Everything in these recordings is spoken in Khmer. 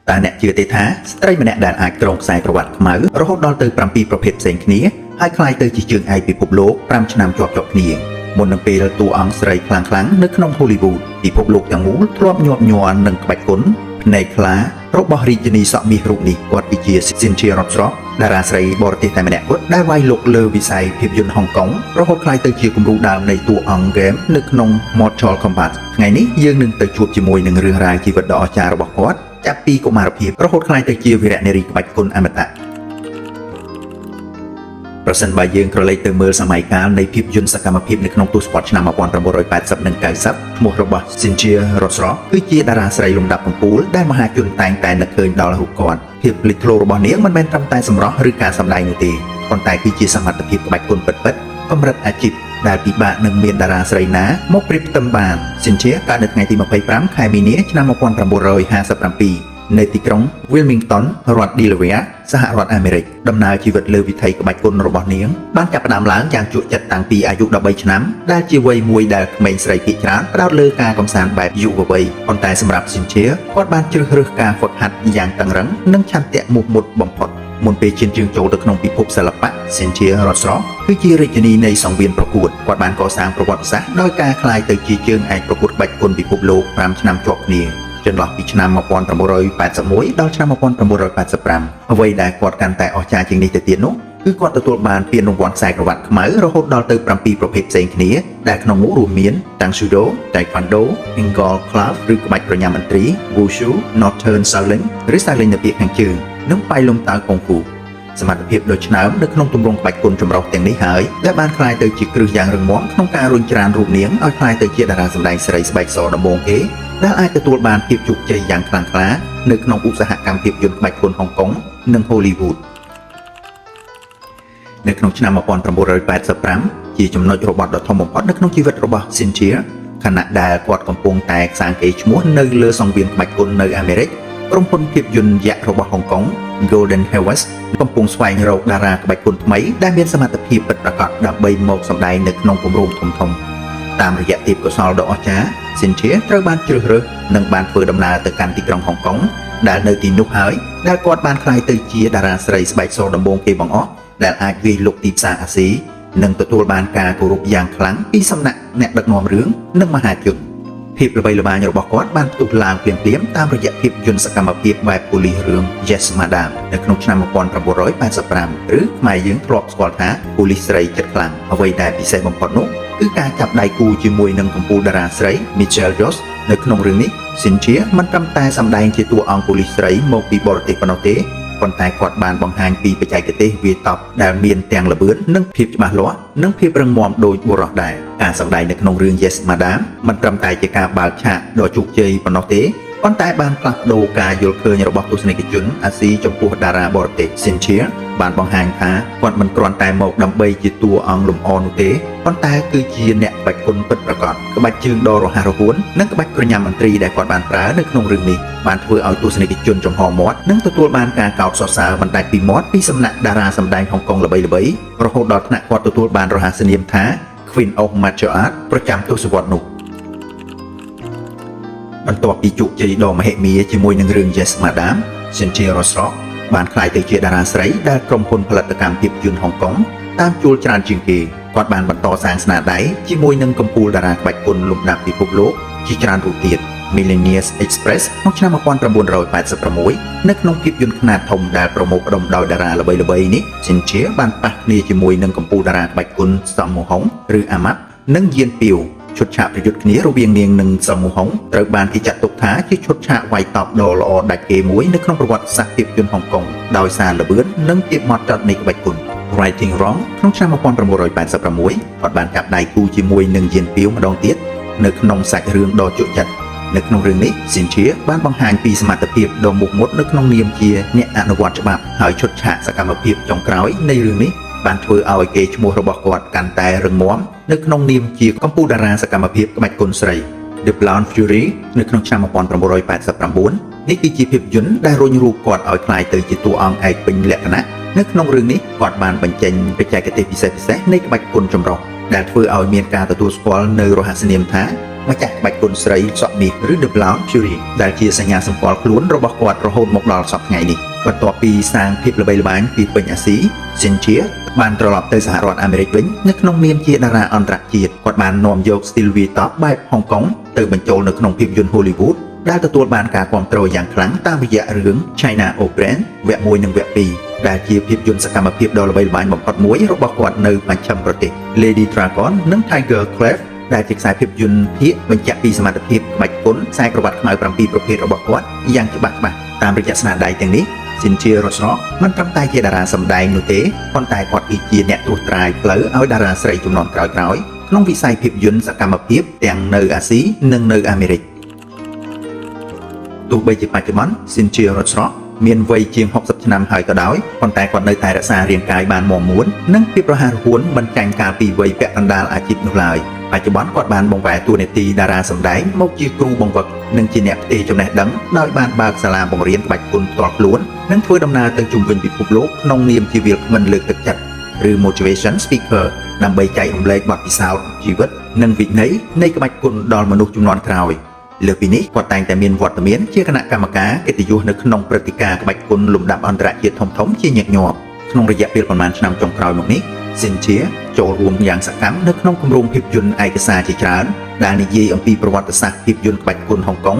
តែអ្នកជឿទេថាស្ត្រីម្នាក់ដែលអាចក្រងខ្សែក្រវ៉ាត់ខ្មៅរហូតដល់ទៅ7ប្រភេទផ្សេងគ្នាហើយក្លាយទៅជាជើងឯកពិភពលោក5ឆ្នាំជាប់ៗគ្នាមុននឹងពេលតួអង្គស្រីខ្លាំងៗនៅក្នុង Hollywood ពិភពលោកទាំងមូលធ្លាប់ញាប់ញ័រនឹងក្បាច់គុណភ្នែកខ្លារបស់រាជិនីសក់មាសរូបនេះគាត់គឺជា Cynthia Rothrock តារាស្រីបរទេសតែម្នាក់គត់ដែលវាយលុកលើវិស័យភាពយន្តហុងកុងរហូតក្លាយទៅជាគំរូដើមនៃតួអង្គហ្គេមនៅក្នុង Mortal Kombat ថ្ងៃនេះយើងនឹងទៅជួបជាមួយនឹងរឿងរ៉ាវជីវិតដ៏អស្ចារ្យរបស់គាត់ចាប់ពីកុមារភាពរហូតក្លាយទៅជាវីរនារីក្បាច់គុណអមតៈប្រសិនបើយើងក្រឡេកទៅមើលសម័យកាលនៃភាពយន្តសកម្មភាពនៅក្នុងទសវត្សរ៍ឆ្នាំ1980និង90ឈ្មោះរបស់ Cynthia Rothrock គឺជាតារាស្រីលំដាប់កំពូលដែលមហាជនតែងតែនឹកឃើញដល់រូបគាត់ភាពលេចធ្លោរបស់នាងមិនមែនត្រឹមតែសម្រស់ឬការសម្ដែងនោះទេប៉ុន្តែគឺជាសមត្ថភាពក្បាច់គុណពិតៗកម្រិតអាជីពដែលពិបាកនឹងមានតារាស្រីណាមកប្រៀបផ្ទឹមបាន Cynthia កើតនៅថ្ងៃទី25ខែមីនាឆ្នាំ1957នៅទីក្រុង Wilmington រដ្ឋ Delaware សហរដ្ឋអាមេរិកដំណើរជីវិតលើវិថីក្បាច់គុណរបស់នាងបានចាប់ផ្ដើមឡើងយ៉ាងជក់ចិត្តតាំងពីអាយុ13ឆ្នាំដែលជាវ័យមួយដែលក្មេងស្រីភាគច្រើនផ្ដោតលើការកម្សាន្តបែបយុវវ័យប៉ុន្តែសម្រាប់ Cynthia គាត់បានជ្រើសរើសការហ្វឹកហាត់យ៉ាងតឹងរ៉ឹងនិងឆន្ទៈមោះមុតបំផុតមុនពេលឈានជើងចូលទៅក្នុងពិភពសិល្បៈ Cynthia Rothrock គឺជារាជិនីនៃសង្វៀនប្រកួតគាត់បានកសាងប្រវត្តិសាស្ត្រដោយការក្លាយទៅជាជើងឯកប្រកួតក្បាច់គុណពិភពលោក5ឆ្នាំជាប់គ្នាចន្លោះពីឆ្នាំ1981ដល់ឆ្នាំ1985អ្វីដែលគាត់កាន់តែអស្ចារ្យជាងនេះទៅទៀតនោះគឺគាត់ទទួលបានពានរង្វាន់ខ្សែក្រវ៉ាត់ខ្មៅរហូតដល់ទៅ7ប្រភេទផ្សេងគ្នាដែលក្នុងនោះរួមមាន Taekwondo, Taekwondo, Engel Club ឬក្បាច់ប្រញាំមន្ត្រី Wushu, Northern Styling ឬ Styling នៅពាក្យខាងជើងនិងប៉ៃលំតៅកុងហ្វូសមត្ថភាពដ៏ឆ្នើមនៅក្នុងទម្រង់ក្បាច់គុណចម្រុះទាំងនេះហើយដែលបានក្លាយទៅជាគ្រឹះយ៉ាងរឹងមាំក្នុងការរុញច្រានរូបនាងឲ្យក្លាយទៅជាតារាសម្ដែងស្រីស្បែកសដំបូងគេដែលអាចទទួលបានភាពជោគជ័យយ៉ាងខ្លាំងក្លានៅក្នុងឧស្សាហកម្មភាពយន្តក្បាច់គុណហុងកុងនិង Hollywood នៅក្នុងឆ្នាំ1985ជាចំណុចរបត់ដ៏ធំបំផុតនៅក្នុងជីវិតរបស់ Cynthia ខណៈដែលគាត់កំពុងតែសាងកេរ្តិ៍ឈ្មោះនៅលើសង្វៀនក្បាច់គុណនៅអាមេរិកក្រុមហ៊ុនភាពយន្តយក្សរបស់ហុងកុង Golden Harvest កំពុងស្វែងរកតារាក្បាច់គុណថ្មីដែលមានសមត្ថភាពពិតប្រាកដដើម្បីមកសម្ដែងនៅក្នុងគម្រោងធំៗតាមរយៈទេពកោសល្យដ៏អស្ចារ្យ Cynthia ត្រូវបានជ្រើសរើសនិងបានធ្វើដំណើរទៅកាន់ទីក្រុងហុងកុងដែលនៅទីនោះហើយដែលគាត់បានក្លាយទៅជាតារាស្រីស្បែកសដំបូងគេបង្អស់ដែលអាចវាយលុកទីផ្សារអាស៊ីនិងទទួលបានការគោរពយ៉ាងខ្លាំងពីសំណាក់អ្នកដឹកនាំរឿងនិងមហាជនភាពល្បីល្បាញរបស់គាត់បានផ្ទុះឡើងភ្លាមៗតាមរយៈភាពយន្តសកម្មភាពបែបប៉ូលីសរឿង Yes Madam នៅក្នុងឆ្នាំ1985ឬខ្មែរយើងធ្លាប់ស្គាល់ថាប៉ូលីសស្រីចិត្តខ្លាំងអ្វីដែលពិសេសបំផុតនោះគឺការចាប់ដៃគូជាមួយនឹងកំពូលតារាស្រី Michelle Yeoh នៅក្នុងរឿងនេះ Cynthia មិនត្រឹមតែសម្ដែងជាតួអង្គប៉ូលីសស្រីមកពីបរទេសប៉ុណ្ណោះទេប៉ុន្តែគាត់បានបង្ហាញពីបច្ចេកទេសវាយតប់ដែលមានទាំងល្បឿននិងភាពច្បាស់លាស់និងភាពរឹងមាំដូចបុរសដែរការសម្ដែងនៅក្នុងរឿង Yes Madam មិនត្រឹមតែជាការបើកឆាកដ៏ជោគជ័យប៉ុណ្ណោះទេប៉ុន្តែបានផ្លាស់ប្ដូរការយល់ឃើញរបស់ទស្សនិកជនអាស៊ីចំពោះតារាបរទេស Cynthia បានបង្ហាញថាគាត់មិនគ្រាន់តែមកដើម្បីជាតួអង្គលម្អនោះទេប៉ុន្តែគឺជាអ្នកក្បាច់គុណពិតប្រាកដក្បាច់ជើងដ៏រហ័សរហួននិងក្បាច់ប្រញាំមន្ត្រីដែលគាត់បានប្រើនៅក្នុងរឿងនេះបានធ្វើឲ្យទស្សនិកជនចំហមាត់និងទទួលបានការកោតសរសើរបណ្ដាច់ពីមាត់ពីសំណាក់តារាសម្ដែងហុងកុងល្បីៗរហូតដល់ថ្នាក់គាត់ទទួលបានរហស្សនាមថា Queen of Martial Arts ប្រចាំទសវត្សរ៍នោះបន្ទាប់ពីជោគជ័យដ៏មហិមាជាមួយនឹងរឿង Yes Madam Cynthia Rothrock បានក្លាយទៅជាតារាស្រីដែលក្រុមហ៊ុនផលិតកម្មភាពយន្តហុងកុងតាមជួលច្រើនជាងគេគាត់បានបន្តសាងស្នាដៃជាមួយនឹងកំពូលតារាក្បាច់គុណលំដាប់ពិភពលោកជាច្រើនរូបទៀត Millionaires Express ក្នុងឆ្នាំ1986នៅក្នុងភាពយន្តខ្នាតធំដែលប្រមូលផ្ដុំដោយតារាល្បីៗនេះ Cynthia បានប៉ះគ្នាជាមួយនឹងកំពូលតារាក្បាច់គុណសំមូហុងឬអាម៉ាប់និងយានពីវឈុតឆាកប្រយុទ្ធគ្នារវាងនាងនិងសំមូហុងត្រូវបានគេចាត់ទុកថាជាឈុតឆាកវាយតប់ដ៏ល្អដាច់គេមួយនៅក្នុងប្រវត្តិសាស្ត្រភាពយន្តហុងកុងដោយសារល្បឿននិងភាពហ្មត់ចត់នៃក្បាច់គុណ Righting Wrong ក្នុងឆ្នាំ1986គាត់បានចាប់ដៃគូជាមួយនឹងយានពីវម្ដងទៀតនៅក្នុងសាច់រឿងដ៏ជក់ចិត្តនៅក្នុងរឿងនេះ Cynthia បានបង្ហាញពីសមត្ថភាពដ៏មុខមុតនៅក្នុងនាមជាអ្នកអនុវត្តច្បាប់ហើយឈុតឆាកសកម្មភាពចុងក្រោយនៃរឿងនេះបានធ្វើឲ្យកេរ្តិ៍ឈ្មោះរបស់គាត់កាន់តែរឹងមាំនៅក្នុងនាមជាកំពូលតារាសកម្មភាពក្បាច់គុណស្រី The Blonde Fury នៅក្នុងឆ្នាំ1989នេះគឺជាភាពយន្តដែលរុញរូបគាត់ឲ្យក្លាយទៅជាតួអង្គឯកពេញលក្ខណៈនៅក្នុងរឿងនេះគាត់បានបញ្ចេញបច្ចេកទេសពិសេសៗនៃក្បាច់គុណចម្រុះ ដែលធ្វើឲ្យមានការទទួលស្គាល់នៅរហស្សនាមថាម្ចាស់ក្បាច់គុនស្រីសក់មាសឬ The Blonde Fury ដែលជាសញ្ញាសម្គាល់ខ្លួនរបស់គាត់រហូតមកដល់សប្តាហ៍ថ្ងៃនេះបន្ទាប់ពីសាងភាពល្បីល្បាញពីពេញអាស៊ី Cynthia បានត្រឡប់ទៅសហរដ្ឋអាមេរិកវិញនៅក្នុងនាមជាតារាអន្តរជាតិគាត់បាននាំយកស្ទីល V-top បែបហុងកុងទៅបញ្ចូលនៅក្នុងភាពយន្ត Hollywood ដែលទទួលបានការគាំទ្រយ៉ាងខ្លាំងតាមរយៈរឿង China Open វគ្គ 1 និងវគ្គ 2 ដែលជាភាពយន្តសកម្មភាពដ៏ល្បីល្បាញបំផុតមួយរបស់គាត់នៅមជ្ឈិមប្រទេស Lady Dragon និង Tiger Clef ដែលជាខ្សែភាពយន្តភាគបញ្ជាក់ពីសមត្ថភាពក្បាច់គុនខ្សែក្រវ៉ាត់ខ្មៅ7ប្រភេទរបស់គាត់យ៉ាងច្បាស់តាមរយៈស្នាដៃទាំងនេះ Cynthia Rothrock មិនត្រឹមតែជាតារាសម្ដែងនោះទេប៉ុន្តែគាត់គឺជាអ្នកត្រួសត្រាយផ្លូវឲ្យតារាស្រីជំនាន់ក្រោយៗក្នុងវិស័យភាពយន្តសកម្មភាពទាំងនៅអាស៊ីនិងនៅអាមេរិកទោះបីជាបច្ចុប្បន្ន Cynthia Rothrock មានវ័យជាង60ឆ្នាំហើយក៏ដោយប៉ុន្តែគាត់នៅតែរក្សារាងកាយបានមាំមួននិងភាពរហ័សរហួនមិនចាញ់កាលពីវ័យពាក់កណ្ដាលអាជីពនោះឡើយបច្ចុប្បន្នគាត់បានបង្វែរតួនាទីតារាសម្ដែងមកជាគ្រូបង្វឹកនិងជាអ្នកផ្ទេរចំណេះដឹងដោយបានបើកសាលាបង្រៀនក្បាច់គុនផ្ទាល់ខ្លួននិងធ្វើដំណើរទៅជុំវិញពិភពលោកក្នុងនាមជាវាគ្មិនលើកទឹកចិត្តឬ motivation speaker ដើម្បីចែករំលែកបទពិសោធន៍ជីវិតនិងវិន័យនៃក្បាច់គុនដល់មនុស្សជំនាន់ក្រោយលើពីនេះគាត់តែងតែមានវត្តមានជាគណៈកម្មការកិត្តិយសនៅក្នុងព្រឹត្តិការណ៍ក្បាច់គុនលំដាប់អន្តរជាតិធំៗជាញឹកញាប់ក្នុងរយៈពេលប្រមាណឆ្នាំចុងក្រោយមកនេះ Cynthia ចូលរួមយ៉ាងសកម្មនៅក្នុងគម្រោងភាពយន្តឯកសារជាច្រើនដែលនិយាយអំពីប្រវត្តិសាស្ត្រភាពយន្តក្បាច់គុនហុងកុង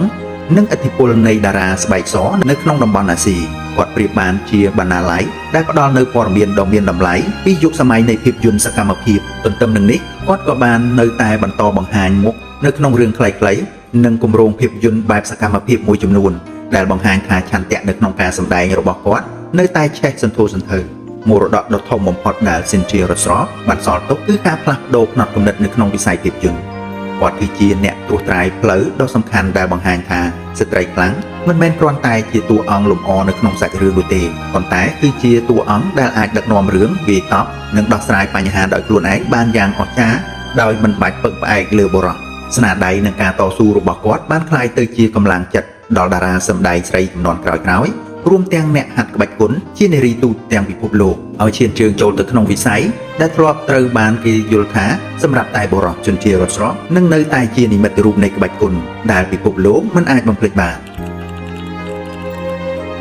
និងឥទ្ធិពលនៃតារាស្បែកសនៅក្នុងតំបន់អាស៊ីគាត់ប្រៀបបានជាបណ្ណាល័យដែលផ្ដល់នូវព័ត៌មានដ៏មានតម្លៃពីយុគសម័យនៃភាពយន្តសកម្មភាពទន្ទឹមនឹងនេះគាត់ក៏បាននៅតែបន្តបង្ហាញមុខនៅក្នុងរឿងខ្លីៗនិងគម្រោងភាពយន្តបែបសកម្មភាពមួយចំនួនដែលបង្ហាញថាឆន្ទៈនៅក្នុងការសម្ដែងរបស់គាត់នៅតែឆេះសន្ធោសន្ធៅមរតកដ៏ធំបំផុតដែល Cynthia Rothrock បានសល់ទុកគឺការផ្លាស់ប្ដូរផ្នត់គំនិតនៅក្នុងវិស័យភាពយន្តគាត់គឺជាអ្នកត្រួសត្រាយផ្លូវដ៏សំខាន់ដែលបង្ហាញថាស្ត្រីខ្លាំងមិនមែនគ្រាន់តែជាតួអង្គលម្អនៅក្នុងសាច់រឿងនោះទេប៉ុន្តែគឺជាតួអង្គដែលអាចដឹកនាំរឿងវាយតប់និងដោះស្រាយបញ្ហាដោយខ្លួនឯងបានយ៉ាងអស្ចារ្យដោយមិនបាច់ពឹងផ្អែកលើបុរសស្នាដៃនិងការតស៊ូរបស់គាត់បានក្លាយទៅជាកម្លាំងចិត្តដល់តារាសម្ដែងស្រីជំនាន់ក្រោយៗរួមទាំងអ្នកហាត់ក្បាច់គុនជានារីទូទាំងពិភពលោកឲ្យឈានជើងចូលទៅក្នុងវិស័យដែលធ្លាប់ត្រូវបានគេយល់ថាសម្រាប់តែបុរសជនជារដ្ឋស្រស់និងនៅតែជានិមិត្តរូបនៃក្បាច់គុនដែលពិភពលោកមិនអាចបំភ្លេចបាន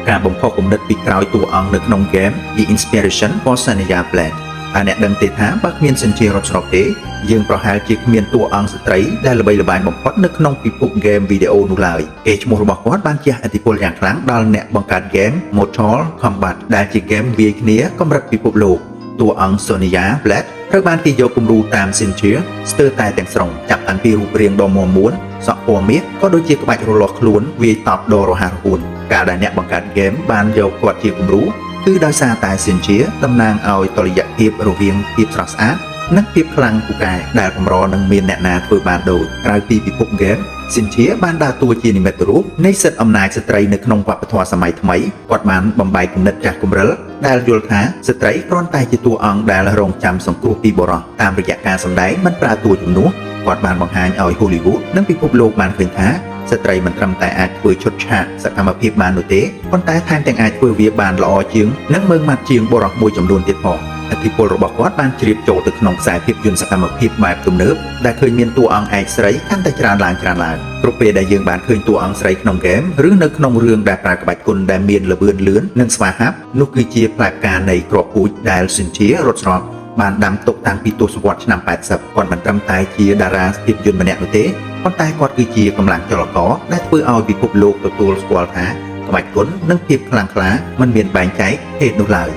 ការបំផុសគំនិតពីក្រោយតួអង្គនៅក្នុងហ្គេម The Inspiration for Shania Black តែអ្នកដឹងទេថាបើគ្មានសិនជារដ្ឋស្រស់ទេយើងប្រហែលជាគ្មានតួអង្គស្ត្រីដែលល្បីល្បាញបំផុតនៅក្នុងពិភពហ្គេមវីដេអូនោះឡើយគេឈ្មោះរបស់គាត់បានជះឥទ្ធិពលយ៉ាងខ្លាំងដល់អ្នកបង្កើតហ្គេម Mortal Kombat ដែលជាហ្គេមវាយគ្នាកម្រិតពិភពលោកតួអង្គ Shania Black ត្រូវបានគេយកគំរូតាម Cynthia ស្ទើរតែទាំងស្រុងចាប់តាំងពីរូបរាងដ៏មាំមួនសក់ពណ៌មាសក៏ដូចជាក្បាច់រលាស់ខ្លួនវាយតប់ដ៏រហ័សរហួនការដែលអ្នកបង្កើតហ្គេមបានយកគាត់ជាគំរូគឺដោយសារតែ Cynthia តំណាងឲ្យតុល្យភាពរវាងភាពស្រស់ស្អាតនិងភាពខ្លាំងពូកែដែលកម្រនឹងមានអ្នកណាធ្វើបានដូចក្រៅពីពិភពហ្គេម Cynthia បានដើរតួជានិមិត្តរូបនៃសិទ្ធិអំណាចស្ត្រីនៅក្នុងវប្បធម៌សម័យថ្មីគាត់បានបំបែកគំនិតចាស់គំរិលដែលយល់ថាស្ត្រីគ្រាន់តែជាតួអង្គដែលរងចាំសង្គ្រោះពីបុរសតាមរយៈការសម្ដែងមិនប្រើតួជំនួសគាត់បានបង្ហាញឲ្យ Hollywood និងពិភពលោកបានឃើញថាស្ត្រីមិនត្រឹមតែអាចធ្វើឈុតឆាកសកម្មភាពបាននោះទេប៉ុន្តែថែមទាំងអាចធ្វើវាបានល្អជាងនិងមើងម៉ាត់ជាងបុរសមួយចំនួនទៀតផងឥទ្ធិពលរបស់គាត់បានជ្រាបចូលទៅក្នុងខ្សែភាពយន្តសកម្មភាពបែបទំនើបដែលឃើញមានតួអង្គឯកស្រីកាន់តែច្រើនឡើងគ្រប់ពេលដែលយើងបានឃើញតួអង្គស្រីក្នុងហ្គេមឬនៅក្នុងរឿងដែលប្រើក្បាច់គុនដែលមានល្បឿនលឿននិងស្វាហាប់នោះគឺជាផ្លែផ្កានៃគ្រាប់ពូជដែល Cynthia Rothrock បានដាំទុកតាំងពីទសវត្សរ៍ឆ្នាំ80គាត់មិនត្រឹមតែជាតារាភាពយន្តម្នាក់នោះទេប៉ុន្តែគាត់គឺជាកម្លាំងចលករដែលធ្វើឲ្យពិភពលោកទទួលស្គាល់ថាក្បាច់គុននិងភាពខ្លាំងក្លាមិនមានបែងចែកភេទនោះឡើយ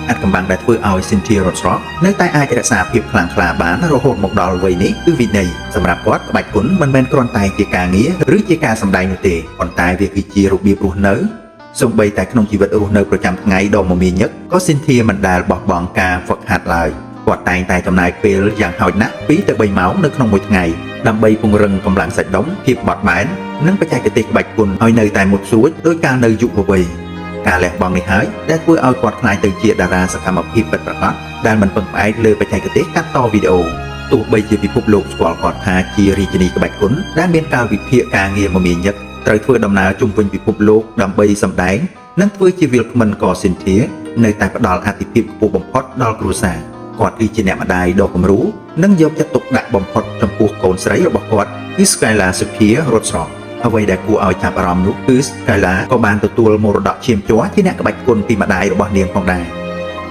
អាត់កំបាំងដែលធ្វើឲ្យ Cynthia Rothrock នៅតែអាចរក្សាភាពខ្លាំងក្លាបានរហូតមកដល់វ័យនេះគឺវិន័យសម្រាប់គាត់ក្បាច់គុនមិនមែនគ្រាន់តែជាការងារឬជាការសម្ដែងនោះទេប៉ុន្តែវាគឺជារបៀបរស់នៅសូម្បីតែក្នុងជីវិតរស់នៅប្រចាំថ្ងៃដ៏មមាញឹកក៏ Cynthia មិនដែលបោះបង់ការហ្វឹកហាត់ឡើយគាត់តែងតែចំណាយពេលយ៉ាងហោចណាស់2 ទៅ 3 ម៉ោងនៅក្នុងមួយថ្ងៃដើម្បីពង្រឹងកម្លាំងសាច់ដុំភាពបត់បែននិងបច្ចេកទេសក្បាច់គុនឲ្យនៅតែមុតស្រួចដោយការនៅយុវវ័យការលះបង់នេះហើយដែលធ្វើឲ្យគាត់ក្លាយទៅជាតារាសកម្មភាពពិតប្រាកដដែលមិនពឹងផ្អែកលើបច្ចេកទេសកាត់តវីដេអូទោះបីជាពិភពលោកស្គាល់គាត់ថាជារាជិនីក្បាច់គុនដែលមានកាលវិភាគការងារមមាញឹកត្រូវធ្វើដំណើរជុំវិញពិភពលោកដើម្បីសម្ដែងនិងធ្វើជាវាលគ្មិនក៏ Cynthia នៅតែផ្ដល់អាទិភាពខ្ពស់បំផុតដល់គ្រួសារ គាត់គឺជាអ្នកម្ដាយដ៏គំរូនិងយកចិត្តទុកដាក់បំផុតចំពោះកូនស្រីរបស់គាត់គឺ Skylar Sophia Rothrock អ្វីដែលគួរឲ្យចាប់អារម្មណ៍នោះគឺ Skylar ក៏បានទទួលមរតកឈាមជ័រជាអ្នកក្បាច់គុនពីម្ដាយរបស់នាងផងដែរ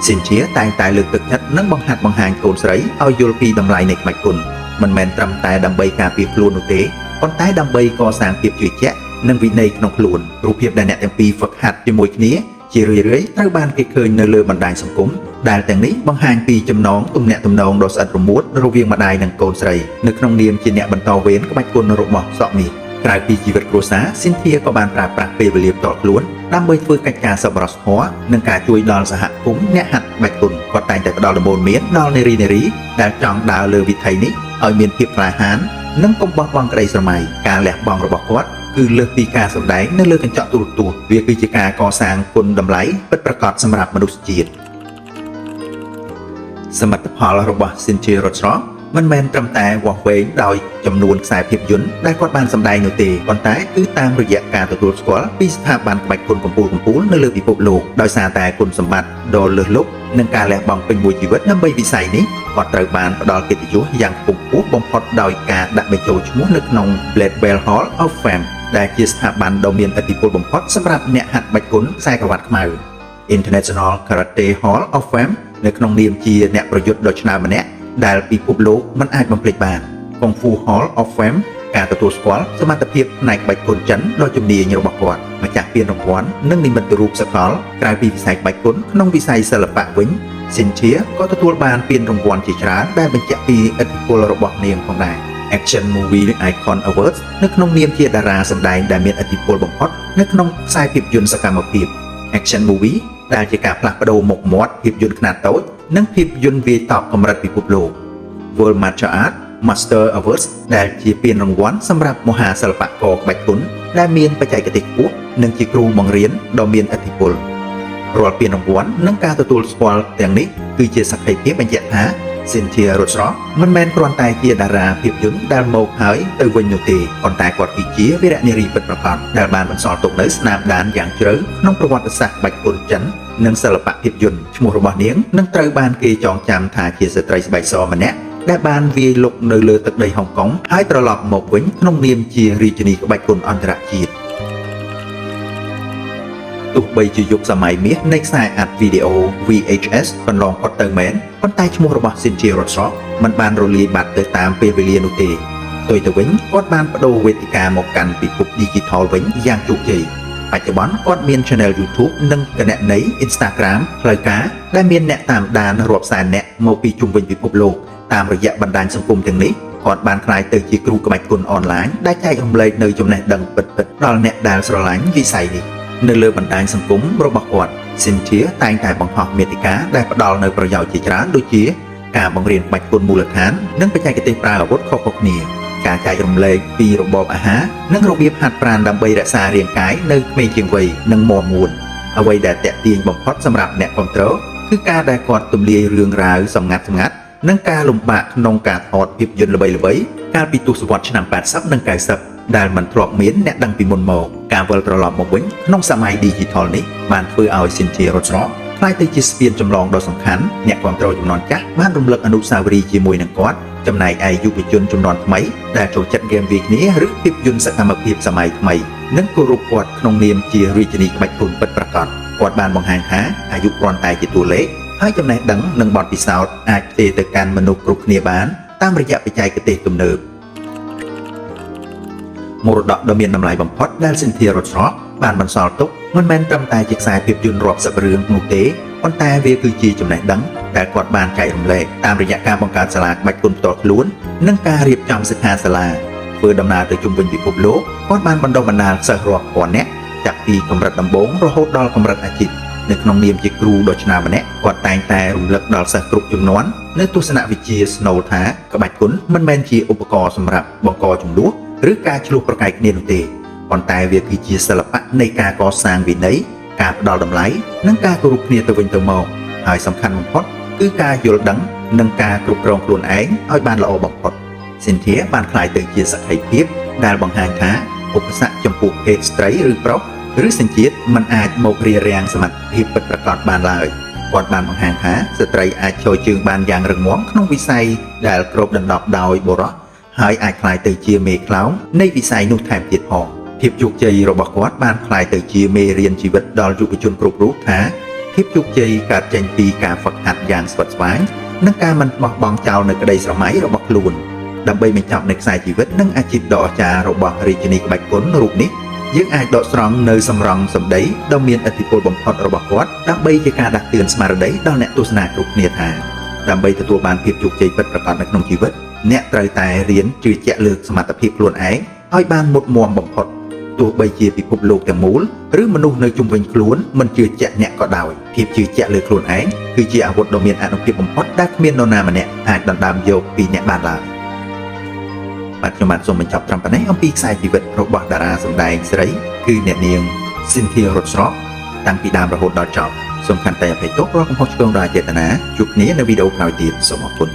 Cynthia តែងតែលើកទឹកចិត្តនិងបង្ហាត់បង្ហាញកូនស្រីឲ្យយល់ពីតម្លៃនៃក្បាច់គុនមិនមែនត្រឹមតែដើម្បីការពារខ្លួននោះទេប៉ុន្តែដើម្បីកសាងភាពជឿជាក់និងវិន័យក្នុងខ្លួនរូបភាពដែលអ្នកទាំងពីរហ្វឹកហាត់ជាមួយគ្នាជារឿយៗត្រូវបានគេឃើញនៅលើបណ្ដាញសង្គមដែលទាំងនេះបង្ហាញពីចំណងទំនាក់ទំនងដ៏ស្អិតរមួតរវាងម្ដាយនិងកូនស្រីនៅក្នុងនាមជាអ្នកបន្តវេនក្បាច់គុនរបស់សក់នេះក្រៅពីជីវិតគ្រួសារ Cynthia ក៏បានប្រើប្រាស់ពេលវេលាផ្ទាល់ខ្លួនដើម្បីធ្វើកិច្ចការសប្បុរសធម៌និងការជួយដល់សហគមន៍អ្នកហាត់ក្បាច់គុនគាត់តែងតែផ្ដល់ដំបូន្មានដល់នារីដែលចង់ដើរលើវិថីនេះឲ្យមានភាពក្លាហាននិងកុំបោះបង់ក្តីស្រមៃការលះបង់របស់គាត់គឺលើសពីការសម្ដែងនៅលើកញ្ចក់ទូរទស្សន៍វាគឺជាការកសាងគុណតម្លៃពិតប្រាកដសម្រាប់មនុស្សជាតិសមិទ្ធផលរបស់ Cynthia Rothrock មិនមែនត្រឹមតែវាស់វែងដោយចំនួនខ្សែភាពយន្តដែលគាត់បានសម្ដែងនោះទេប៉ុន្តែគឺតាមរយៈការទទួលស្គាល់ពីស្ថាប័នក្បាច់គុនកំពូលនៅលើពិភពលោកដោយសារតែគុណសម្បត្តិដ៏លើសលប់និងការលះបង់ពេញមួយជីវិតដើម្បីវិស័យនេះគាត់ត្រូវបានផ្ដល់កិត្តិយសយ៉ាងខ្ពង់ខ្ពស់បំផុតដោយការដាក់បញ្ចូលឈ្មោះនៅក្នុង Bladwell Hall of Fame ដែលជាស្ថាប័នដ៏មានឥទ្ធិពលបំផុតសម្រាប់អ្នកហាត់ក្បាច់គុនខ្សែក្រវ៉ាត់ខ្មៅ International Karate Hall of Fame នៅក្នុងនាមជាអ្នកប្រយុទ្ធដ៏ឆ្នើមម្នាក់ដែលពិភពលោកមិនអាចបំភ្លេចបាន Kung Fu Hall of Fame ការទទួលស្គាល់សមត្ថភាពផ្នែកក្បាច់គុនចិនដ៏ជំនាញរបស់គាត់ម្ចាស់ពានរង្វាន់និងនិមិត្តរូបសកលក្រៅពីវិស័យក្បាច់គុនក្នុងវិស័យសិល្បៈវិញ Cynthia ក៏ទទួលបានពានរង្វាន់ជាច្រើនដែលបញ្ជាក់ពីឥទ្ធិពលរបស់នាងផងដែរ Action Movie Icon Awards នៅក្នុងនាមជាតារាសម្ដែងដែលមានឥទ្ធិពលបំផុតនៅក្នុងខ្សែភាពយន្តសកម្មភាព Action Movie ដែលជាការផ្លាស់ប្ដូរមុខមាត់ភាពយន្តខ្នាតតូចនិងភាពយន្តវាយតប់កម្រិតពិភពលោក World Martial Arts Master Awards ដែលជាពានរង្វាន់សម្រាប់មហាសិល្បករក្បាច់គុនដែលមានបច្ចេកទេសខ្ពស់និងជាគ្រូបង្រៀនដ៏មានឥទ្ធិពលរាល់ពានរង្វាន់និងការទទួលស្គាល់ទាំងនេះគឺជាសក្ខីភាពបញ្ជាក់ថា Cynthia Rothrock មិនមែនគ្រាន់តែជាតារាភាពយន្តដែលមកហើយទៅវិញនោះទេប៉ុន្តែគាត់គឺជាវីរនារីពិតប្រាកដដែលបានបន្សល់ទុកនូវស្នាមដានយ៉ាងជ្រៅក្នុងប្រវត្តិសាស្ត្រក្បាច់គុនចិននិងសិល្បៈភាពយន្តឈ្មោះរបស់នាងនឹងត្រូវបានគេចងចាំថាជាស្ត្រីស្បែកសម្នាក់ដែលបានវាយលុកនៅលើទឹកដីហុងកុងហើយត្រឡប់មកវិញក្នុងនាមជារាជិនីក្បាច់គុនអន្តរជាតិទោះបីជាយុគសម័យមាសនៃខ្សែអាត់វីដេអូ VHS កន្លងផុតទៅមែនប៉ុន្តែឈ្មោះរបស់ Cynthia Rothrock មិនបានរលាយបាត់ទៅតាមពេលវេលានោះទេផ្ទុយទៅវិញគាត់បានបដូរវេទិកាមកកាន់ពិភព Digital វិញយ៉ាងជោគជ័យបច្ចុប្បន្នគាត់មាន Channel YouTube និងគណនី Instagram ផ្លូវការដែលមានអ្នកតាមដានរាប់សែនអ្នកមកពីជុំវិញពិភពលោកតាមរយៈបណ្ដាញសង្គមទាំងនេះគាត់បានក្លាយទៅជាគ្រូក្បាច់គុនអនឡាញដែលចែករំលែកនូវចំណេះដឹងពិតៗដល់អ្នកដែលស្រឡាញ់វិស័យនេះនៅលើបណ្ដាញសង្គមរបស់គាត់ Cynthia តែងតែបង្ហោះមាតិកាដែលផ្ដល់នូវប្រយោជន៍ជាច្រើនដូចជាការបង្រៀនក្បាច់គុនមូលដ្ឋាននិងបច្ចេកទេសប្រើអាវុធខុសៗគ្នាការចែករំលែកពីរបបអាហារនិងរបៀបហាត់ប្រាណដើម្បីរក្សារាងកាយនៅក្មេងជាងវ័យនិងមាំមួនអ្វីដែលតាក់ទាញបំផុតសម្រាប់អ្នកគាំទ្រគឺការដែលគាត់ទម្លាយរឿងរ៉ាវសម្ងាត់និងការលំបាកក្នុងការថតភាពយន្តល្បីៗកាលពីទសវត្សរ៍ឆ្នាំ80និង90ដែលមិនធ្លាប់មានអ្នកដឹងពីមុនមកការវិលត្រឡប់មកវិញក្នុងសម័យ Digital នេះបានធ្វើឲ្យ Cynthia Rothrock ក្លាយទៅជាស្ពានចម្លងដ៏សំខាន់អ្នកគាំទ្រជំនាន់ចាស់បានរំលឹកអនុស្សាវរីយ៍ជាមួយនឹងគាត់ចំណែកឯយុវជនជំនាន់ថ្មីដែលចូលចិត្តហ្គេមវាយគ្នាឬភាពយន្តសកម្មភាពសម័យថ្មីនិងគោរពគាត់ក្នុងនាមជារាជិនីក្បាច់គុនពិតប្រាកដគាត់បានបង្ហាញថាអាយុគ្រាន់តែជាតួលេខហើយចំណេះដឹងនិងបទពិសោធន៍អាចផ្ទេរទៅកាន់មនុស្សគ្រប់គ្នាបានតាមរយៈបច្ចេកទេសទំនើបមរតកដ៏មានតម្លៃបំផុតដែល Cynthia Rothrock បានបន្សល់ទុកមិនមែនត្រឹមតែជាខ្សែភាពយន្តរាប់សិបរឿងនោះទេប៉ុន្តែវាគឺជាចំណេះដឹងដែលគាត់បានចែករំលែកតាមរយៈការបង្កើតសាលាក្បាច់គុនផ្ទាល់ខ្លួននិងការរៀបចំសិក្ខាសាលាធ្វើដំណើរទៅជុំវិញពិភពលោកគាត់បានបណ្ដុះបណ្ដាលសិស្សរាប់ពាន់នាក់ចាប់ពីកម្រិតដំបូងរហូតដល់កម្រិតអាជីពនៅក្នុងនាមជាគ្រូដ៏ឆ្នើមម្នាក់គាត់តែងតែរំលឹកដល់សិស្សគ្រប់ជំនាន់នៅទស្សនវិជ្ជាស្នូលថាក្បាច់គុនមិនមែនជាឧបករណ៍សម្រាប់បង្កជម្លោះឬការឆ្លោះប្រកែកគ្នានោះទេប៉ុន្តែវាគឺជាសិល្បៈនៃការកសាងវិន័យការផ្ដល់តម្លៃនិងការគោរពគ្នាទៅវិញទៅមកហើយសំខាន់បំផុតគឺការយល់ដឹងនិងការគ្រប់គ្រងខ្លួនឯងឲ្យបានល្អបំផុត Cynthia បានក្លាយទៅជាសក្ខីភាពដែលបង្ហាញថាឧបសគ្គចំពោះភេទស្ត្រីឬប្រុសឬសញ្ជាតិមិនអាចមករារាំងសមត្ថភាពពិតប្រាកដបានឡើយ គាត់បានបង្ហាញថាស្ត្រីអាចចូលជើងបានយ៉ាងរឹងមាំក្នុងវិស័យដែលគ្របដណ្ដប់ដោយបុរសហើយអាចក្លាយទៅជាមេខ្លោងនៃវិស័យនោះថែមទៀតផងភាពជោគជ័យរបស់គាត់បានក្លាយទៅជាមេរៀនជីវិតដល់យុវជនគ្រប់រូបថាភាពជោគជ័យកើតចេញពីការហ្វឹកហាត់យ៉ាងស្វិតស្វាញនិងការមិនបោះបង់ចោលនូវក្តីស្រមៃរបស់ខ្លួនដើម្បីបញ្ចប់នូវខ្សែជីវិតនិងអាជីពដ៏អស្ចារ្យរបស់រាជិនីក្បាច់គុណរូបនេះយើងអាចដកស្រង់នៅសម្រង់សម្ដីដ៏មានឥទ្ធិពលបំផុតរបស់គាត់ដើម្បីជាការដាស់តឿនស្មារតីដល់អ្នកទស្សនាគ្រប់គ្នាថាដើម្បីទទួលបានភាពជោគជ័យពិតប្រាកដនៅក្នុងជីវិតអ្នកត្រូវតែរៀនជឿជាក់លើសមត្ថភាពខ្លួនឯងឲ្យបានមុតមាំបំផុតទោះបីជាពិភពលោកទាំងមូលឬមនុស្សនៅជុំវិញខ្លួនមិនជឿជាក់អ្នកក៏ដោយភាពជឿជាក់លើខ្លួនឯងគឺជាអាវុធដ៏មានអានុភាពបំផុតដែលគ្មាននរណាម្នាក់អាចដណ្ដើមយកពីអ្នកបានឡើយបាទខ្ញុំបាទសូមបញ្ចប់ត្រឹមប៉ុណ្ណេះអំពីខ្សែជីវិតរបស់តារាសម្ដែងស្រីគឺអ្នកនាង Cynthia Rothrock តាំងពីដើមរហូតដល់ចប់សូមខន្តីអភ័យទោសរាល់កំហុសឆ្គងដោយអចេតនាជួបគ្នានៅវីដេអូក្រោយទៀតសូមអរគុណ